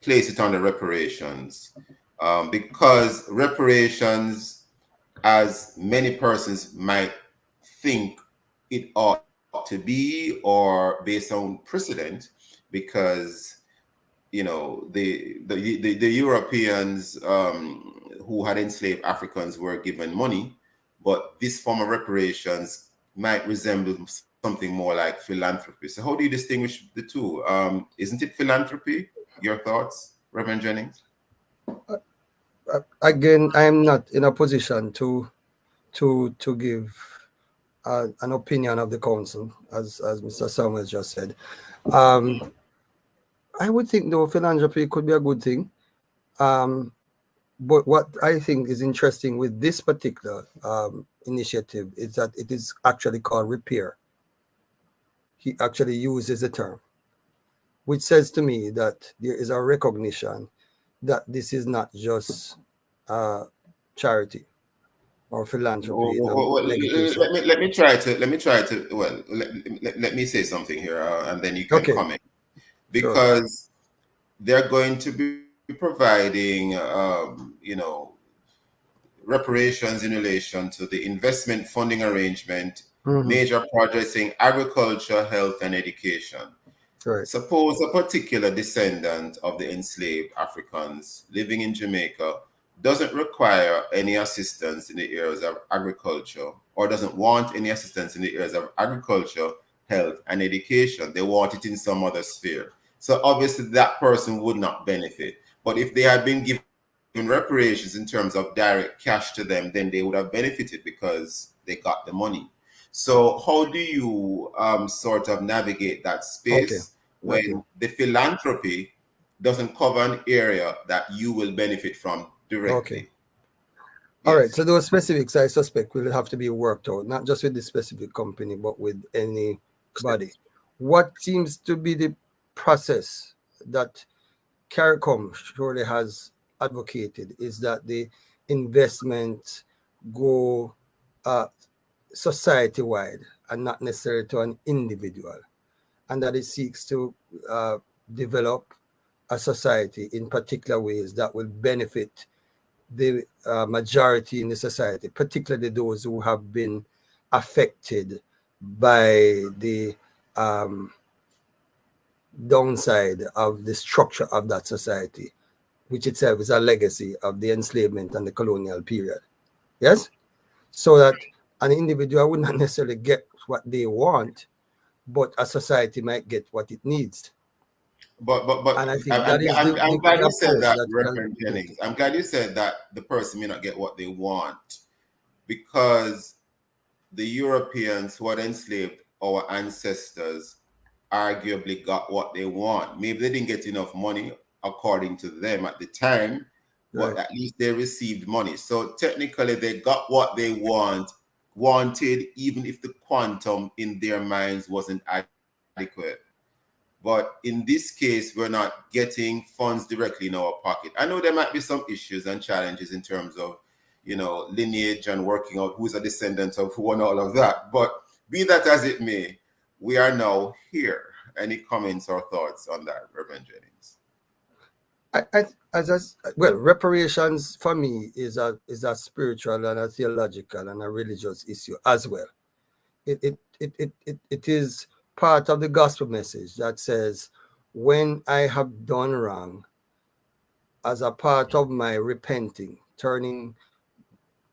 [SPEAKER 1] place it under reparations. Because reparations, as many persons might think it ought to be, or based on precedent, because the Europeans who had enslaved Africans were given money, but this form of reparations might resemble something more like philanthropy. So how do you distinguish the two? Isn't it philanthropy? Your thoughts, Reverend Jennings?
[SPEAKER 4] Again, I am not in a position to give an opinion of the council, as Mr. Samuels just said. I would think, though, philanthropy could be a good thing. But what I think is interesting with this particular initiative is that it is actually called repair. He actually uses the term, which says to me that there is a recognition that this is not just charity or philanthropy.
[SPEAKER 1] Let me try to. Well, let me say something here, and then you can comment. Because they're going to be providing, reparations in relation to the investment funding arrangement, major projects in agriculture, health, and education.
[SPEAKER 4] Right.
[SPEAKER 1] Suppose a particular descendant of the enslaved Africans living in Jamaica doesn't require any assistance in the areas of agriculture, or doesn't want any assistance in the areas of agriculture, health, and education. They want it in some other sphere. So obviously that person would not benefit. But if they had been given reparations in terms of direct cash to them, then they would have benefited because they got the money. So how do you sort of navigate that space when the philanthropy doesn't cover an area that you will benefit from directly?
[SPEAKER 4] All right, so those specifics I suspect will have to be worked out, not just with the specific company, but with anybody. What seems to be the process that CARICOM surely has advocated is that the investment go society-wide and not necessarily to an individual, and that it seeks to develop a society in particular ways that will benefit the majority in the society, particularly those who have been affected by the downside of the structure of that society, which itself is a legacy of the enslavement and the colonial period. Yes? So that an individual would not necessarily get what they want, but a society might get what it needs.
[SPEAKER 1] But
[SPEAKER 4] and I think
[SPEAKER 1] I'm,
[SPEAKER 4] that is
[SPEAKER 1] I'm, I'm glad you said
[SPEAKER 4] approach
[SPEAKER 1] that,
[SPEAKER 4] that
[SPEAKER 1] Reverend Jennings. I'm glad you said that the person may not get what they want, because the Europeans who had enslaved our ancestors arguably got what they want. Maybe they didn't get enough money according to them at the time, but
[SPEAKER 4] Right.
[SPEAKER 1] at least they received money. So technically they got what they wanted, even if the quantum in their minds wasn't adequate. But in this case, we're not getting funds directly in our pocket. I know there might be some issues and challenges in terms of, lineage and working out who's a descendant of who and all of that. But be that as it may, we are now here. Any comments or thoughts on that, Reverend Jennings?
[SPEAKER 4] Well, reparations for me is a spiritual and a theological and a religious issue as well. It is part of the gospel message that says, when I have done wrong, as a part of my repenting, turning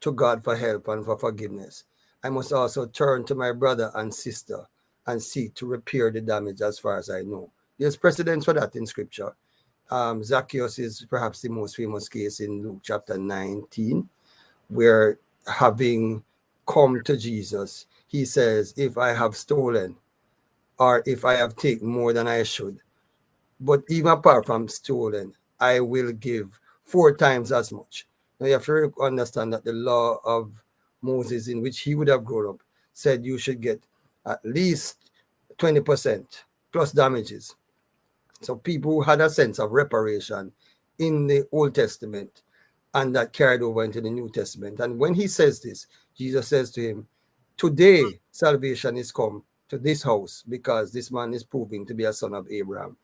[SPEAKER 4] to God for help and for forgiveness, I must also turn to my brother and sister and seek to repair the damage as far as I know. There's precedent for that in scripture. Zacchaeus is perhaps the most famous case in Luke chapter 19, where, having come to Jesus, he says, if I have stolen or if I have taken more than I should, but even apart from stolen, I will give 4 times as much. Now you have to understand that the law of Moses, in which he would have grown up, said you should get at least 20% plus damages. So people who had a sense of reparation in the Old Testament, and that carried over into the New Testament. And when he says this, Jesus says to him, today salvation is come to this house, because this man is proving to be a son of Abraham.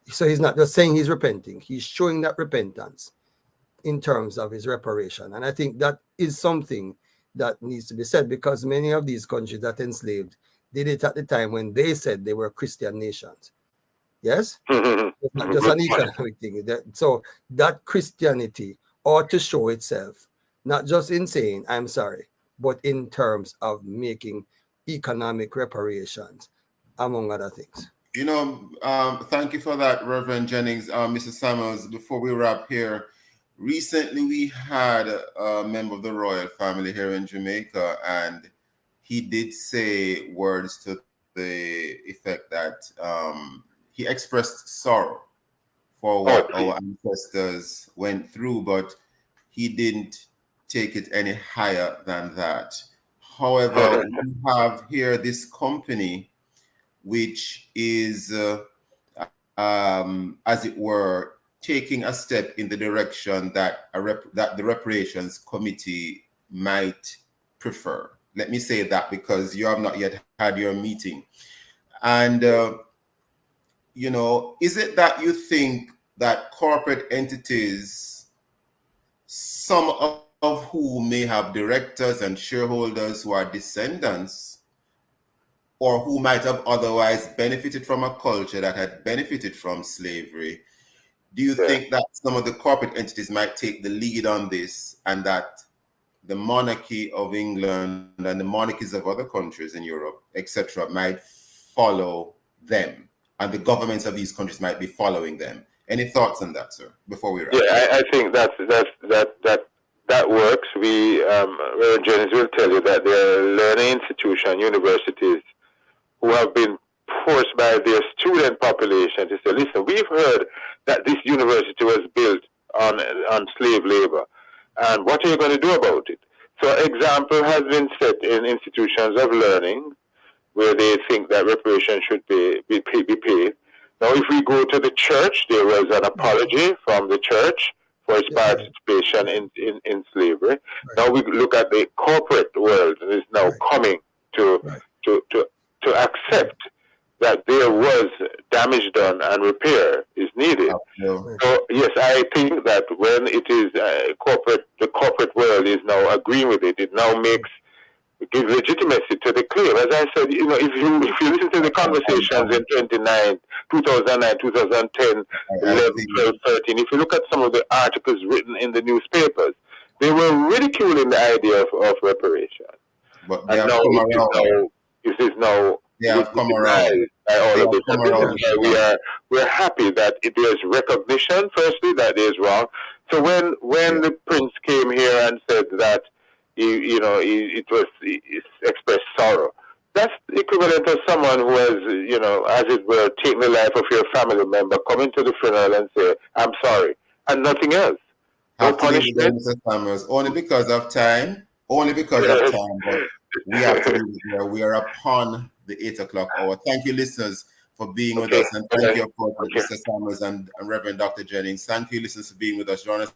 [SPEAKER 4] So he's not just saying he's repenting, he's showing that repentance in terms of his reparation. And I think that is something that needs to be said, because many of these countries that enslaved did it at the time when they said they were Christian nations. Yes? It's not just an economic thing. So that Christianity ought to show itself, not just in saying, I'm sorry, but in terms of making economic reparations, among other things.
[SPEAKER 1] Thank you for that, Reverend Jennings. Mr. Samuels, before we wrap here, recently we had a member of the royal family here in Jamaica, and he did say words to the effect that he expressed sorrow for what our ancestors went through, but he didn't take it any higher than that. However, we have here this company which is, as it were, taking a step in the direction that that the reparations committee might prefer. Let me say that because you have not yet had your meeting. And, is it that you think that corporate entities, some of whom may have directors and shareholders who are descendants, or who might have otherwise benefited from a culture that had benefited from slavery, do you think that some of the corporate entities might take the lead on this, and that the monarchy of England and the monarchies of other countries in Europe, etc., might follow them, and the governments of these countries might be following them? Any thoughts on that, sir, before we wrap?
[SPEAKER 3] Yeah, I think that works. Reverend Jennings will tell you that there are learning institutions, universities, who have been forced by their student population to say, listen, we've heard that this university was built on slave labor, and what are you going to do about it? So example has been set in institutions of learning where they think that reparations should be paid. Now, if we go to the church, there was an apology from the church for its participation in slavery. Now we look at the corporate world, and is now coming to accept that there was damage done and repair is needed. So yes, I think that when it is the corporate world is now agreeing with it, it now makes give legitimacy to the claim. As I said, you know, if you listen to the conversations in 2009, 2010, 11, 12, 13, if you look at some of the articles written in the newspapers, they were ridiculing the idea of reparation.
[SPEAKER 1] But they have come around.
[SPEAKER 3] It is now
[SPEAKER 1] They have come around.
[SPEAKER 3] by all of this. And this is why we're happy that there's recognition, firstly, that is wrong. So when the prince came here and said that he expressed sorrow, that's equivalent to someone who has, you know, as it were, taken the life of your family member, coming to the funeral and say, I'm sorry, and nothing else. No punishment.
[SPEAKER 1] Mr. Summers, only because of time. Only because of time, but we have to leave it here. We are upon the 8 o'clock hour. Thank you, listeners, for being with us, and thank you, of course, Mr. Summers and Reverend Dr. Jennings. Thank you, listeners, for being with us. Join us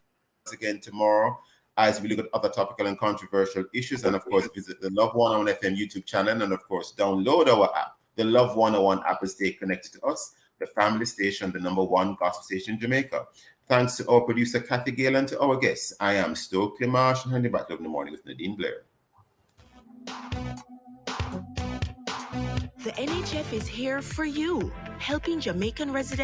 [SPEAKER 1] again tomorrow as we look at other topical and controversial issues, and of course, visit the Love 101 FM YouTube channel, and of course, download our app. The Love 101 app is stay connected to us, the family station, the #1 gospel station in Jamaica. Thanks to our producer, Kathy Gale, and to our guests. I am Stokeley Marsh, and handing back in the morning with Nadine Blair.
[SPEAKER 5] The NHF is here for you, helping Jamaican residents